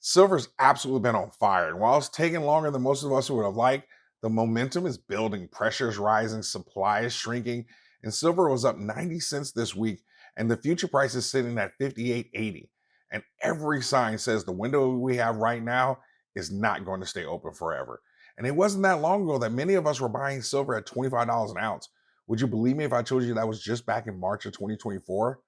Silver's absolutely been on fire. And while it's taking longer than most of us would have liked, the momentum is building, pressure is rising, supply is shrinking, and silver was up 90 cents this week, and the future price is sitting at 58.80. And every sign says the window we have right now is not going to stay open forever. And it wasn't that long ago that many of us were buying silver at $25 an ounce. Would you believe me if I told you that was just back in March of 2024?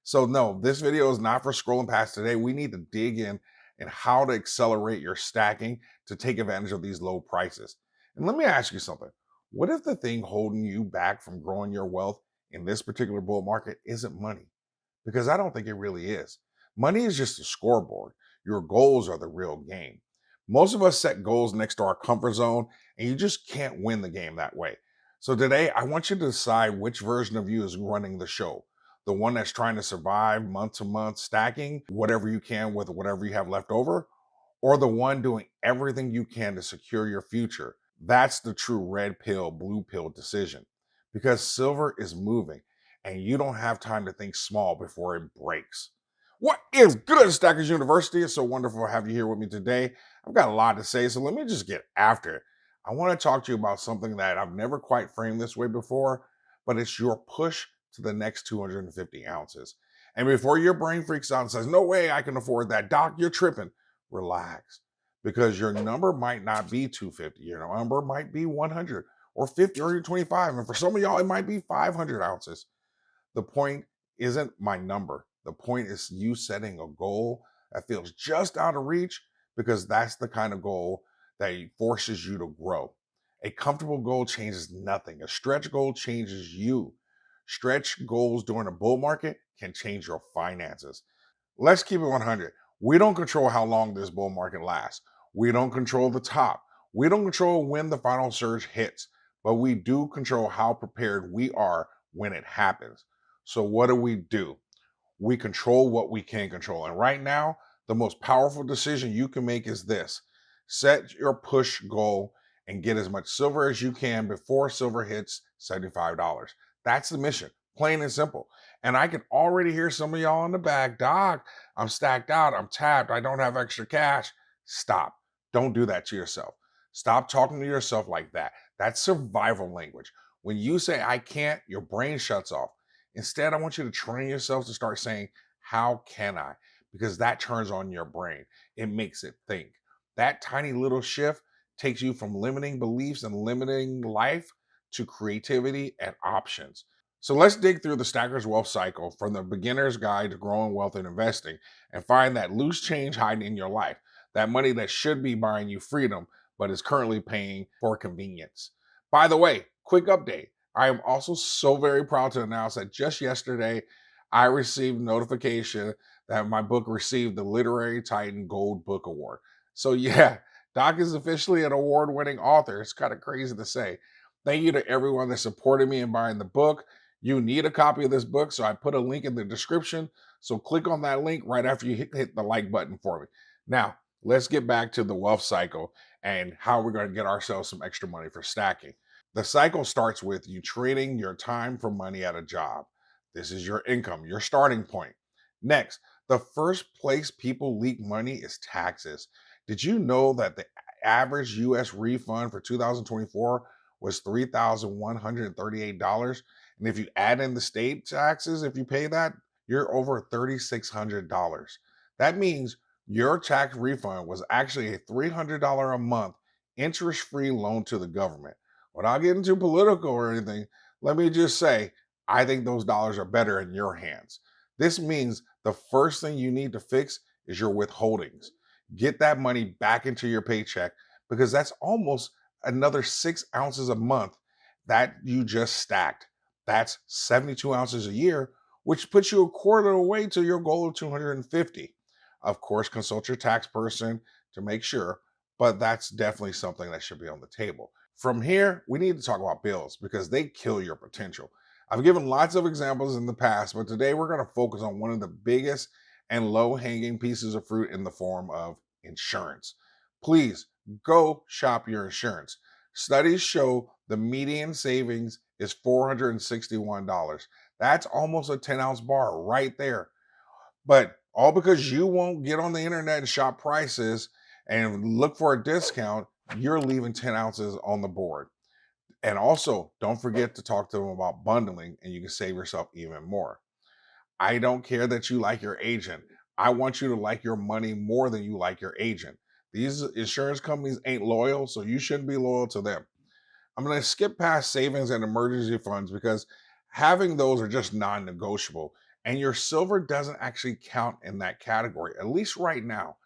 So, no, this video is not for scrolling past today. We need to dig in and how to accelerate your stacking to take advantage of these low prices. And let me ask you something. What if the thing holding you back from growing your wealth in this particular bull market isn't money? Because I don't think it really is. Money is just a scoreboard. Your goals are the real game. Most of us set goals next to our comfort zone, and you just can't win the game that way. So today, I want you to decide which version of you is running the show. The one that's trying to survive month to month, stacking whatever you can with whatever you have left over, or the one doing everything you can to secure your future. That's the true red pill, blue pill decision, because silver is moving and you don't have time to think small before it breaks. What is good, Stackers University? It's so wonderful to have you here with me today. I've got a lot to say, so let me just get after it. I want to talk to you about something that I've never quite framed this way before, but it's your push to the next 250 ounces. And before your brain freaks out and says, no way I can afford that, Doc, you're tripping, relax. Because your number might not be 250, your number might be 100 or 50 or 25. And for some of y'all, it might be 500 ounces. The point isn't my number. The point is you setting a goal that feels just out of reach, because that's the kind of goal that forces you to grow. A comfortable goal changes nothing. A stretch goal changes you. Stretch goals during a bull market can change your finances. Let's keep it 100. We don't control how long this bull market lasts. We don't control the top. We don't control when the final surge hits, but we do control how prepared we are when it happens. So what do? We control what we can control. And right now, the most powerful decision you can make is this. Set your push goal and get as much silver as you can before silver hits $75. That's the mission, plain and simple. And I can already hear some of y'all in the back, Doc, I'm stacked out, I'm tapped, I don't have extra cash. Stop. Don't do that to yourself. Stop talking to yourself like that. That's survival language. When you say, I can't, your brain shuts off. Instead, I want you to train yourself to start saying, how can I? Because that turns on your brain. It makes it think. That tiny little shift takes you from limiting beliefs and limiting life to creativity and options. So let's dig through the Stacker's Wealth Cycle from the beginner's guide to growing wealth and investing and find that loose change hiding in your life, that money that should be buying you freedom, but is currently paying for convenience. By the way, quick update. I am also so very proud to announce that just yesterday, I received notification that my book received the Literary Titan Gold Book Award. So yeah, Doc is officially an award-winning author. It's kind of crazy to say. Thank you to everyone that supported me in buying the book. You need a copy of this book, so I put a link in the description. So click on that link right after you hit the like button for me. Now, let's get back to the wealth cycle and how we're going to get ourselves some extra money for stacking. The cycle starts with you trading your time for money at a job. This is your income, your starting point. Next, the first place people leak money is taxes. Did you know that the average US refund for 2024 was $3,138? And if you add in the state taxes, if you pay that, you're over $3,600. That means your tax refund was actually a $300 a month interest-free loan to the government. Without getting too political or anything, let me just say, I think those dollars are better in your hands. This means the first thing you need to fix is your withholdings. Get that money back into your paycheck, because that's almost another 6 ounces a month that you just stacked. That's 72 ounces a year, which puts you a quarter of the way to your goal of 250. Of course, consult your tax person to make sure, but that's definitely something that should be on the table. From here, we need to talk about bills because they kill your potential. I've given lots of examples in the past, but today we're going to focus on one of the biggest and low hanging pieces of fruit in the form of insurance. Please go shop your insurance. Studies show the median savings is $461. That's almost a 10-ounce bar right there. But All because you won't get on the internet and shop prices and look for a discount, you're leaving 10 ounces on the board. And also, don't forget to talk to them about bundling and you can save yourself even more. I don't care that you like your agent. I want you to like your money more than you like your agent. These insurance companies ain't loyal, so you shouldn't be loyal to them. I'm going to skip past savings and emergency funds because having those are just non negotiable. And your silver doesn't actually count in that category, at least right now.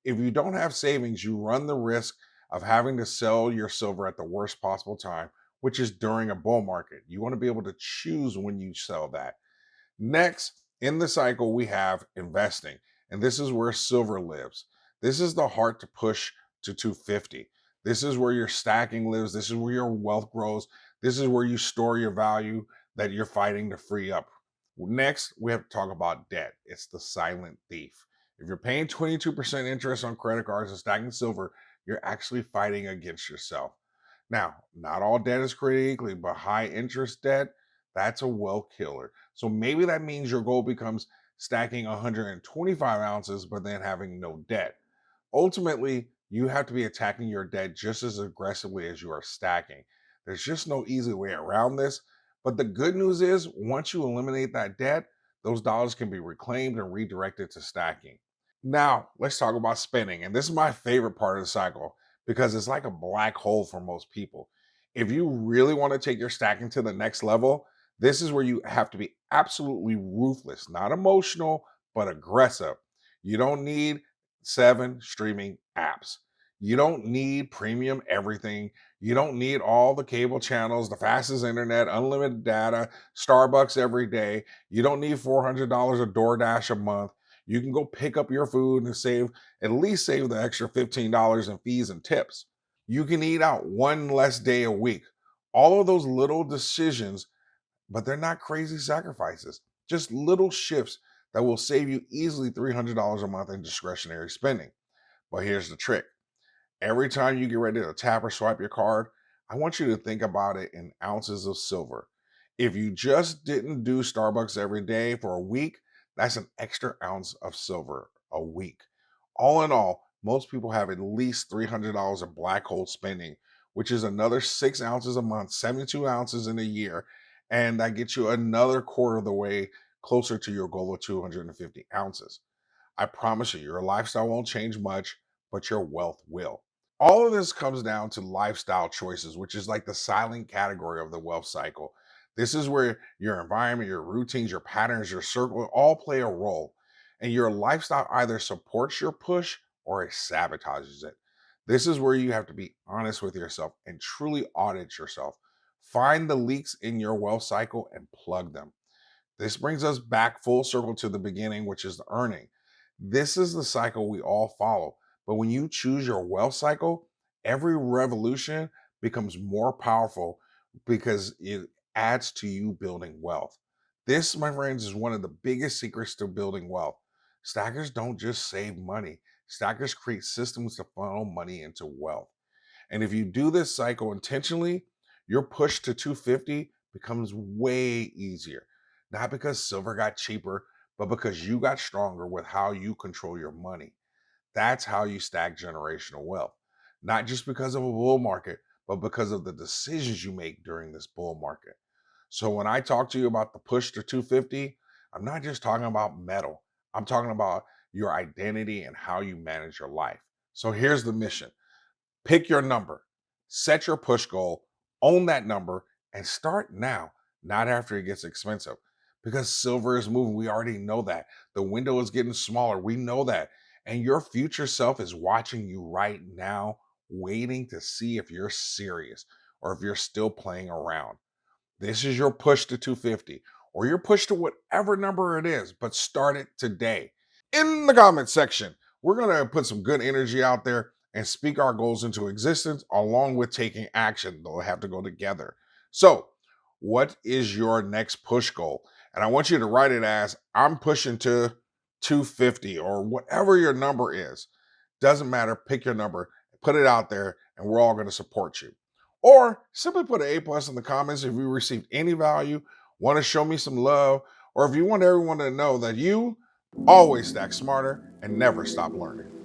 If you don't have savings, you run the risk of having to sell your silver at the worst possible time, which is during a bull market. You want to be able to choose when you sell that. Next, in the cycle, we have investing, and this is where silver lives. This is the heart to push to 250. This is where your stacking lives. This is where your wealth grows. This is where you store your value that you're fighting to free up. Next, we have to talk about debt. It's the silent thief. If you're paying 22% interest on credit cards and stacking silver, you're actually fighting against yourself. Now, not all debt is created equally, but high interest debt, that's a wealth killer. So maybe that means your goal becomes stacking 125 ounces, but then having no debt. Ultimately, you have to be attacking your debt just as aggressively as you are stacking. There's just no easy way around this. But the good news is, once you eliminate that debt, those dollars can be reclaimed and redirected to stacking. Now, let's talk about spending. And this is my favorite part of the cycle because it's like a black hole for most people. If you really want to take your stacking to the next level, this is where you have to be absolutely ruthless, not emotional, but aggressive. You don't need 7 streaming apps. You don't need premium everything. You don't need all the cable channels, the fastest internet, unlimited data, Starbucks every day. You don't need $400 of DoorDash a month. You can go pick up your food and save at least save the extra $15 in fees and tips. You can eat out one less day a week. All of those little decisions, but they're not crazy sacrifices, just little shifts that will save you easily $300 a month in discretionary spending. But here's the trick. Every time you get ready to tap or swipe your card, I want you to think about it in ounces of silver. If you just didn't do Starbucks every day for a week, that's an extra ounce of silver a week. All in all, most people have at least $300 of black hole spending, which is another 6 ounces a month, 72 ounces in a year. And that gets you another quarter of the way closer to your goal of 250 ounces. I promise you, your lifestyle won't change much, but your wealth will. All of this comes down to lifestyle choices, which is like the silent category of the wealth cycle. This is where your environment, your routines, your patterns, your circle all play a role. And your lifestyle either supports your push or it sabotages it. This is where you have to be honest with yourself and truly audit yourself. Find the leaks in your wealth cycle and plug them. This brings us back full circle to the beginning, which is the earning. This is the cycle we all follow. But when you choose your wealth cycle, every revolution becomes more powerful because it adds to you building wealth. This, my friends, is one of the biggest secrets to building wealth. Stackers don't just save money, stackers create systems to funnel money into wealth. And if you do this cycle intentionally, your push to 250 becomes way easier. Not because silver got cheaper, but because you got stronger with how you control your money. That's how you stack generational wealth. Not just because of a bull market, but because of the decisions you make during this bull market. So when I talk to you about the push to 250, I'm not just talking about metal. I'm talking about your identity and how you manage your life. So here's the mission. Pick your number, set your push goal, own that number, and start now, not after it gets expensive. Because silver is moving. We already know that. The window is getting smaller. We know that. And your future self is watching you right now, waiting to see if you're serious or if you're still playing around. This is your push to 250 or your push to whatever number it is, but start it today. In the comment section, we're going to put some good energy out there and speak our goals into existence along with taking action. They'll have to go together. So, what is your next push goal? And I want you to write it as I'm pushing to 250 or whatever your number is. Doesn't matter. Pick your number, put it out there, and we're all going to support you. Or simply put an A+ in the comments if you received any value, want to show me some love, or if you want everyone to know that you Always stack smarter and never stop learning.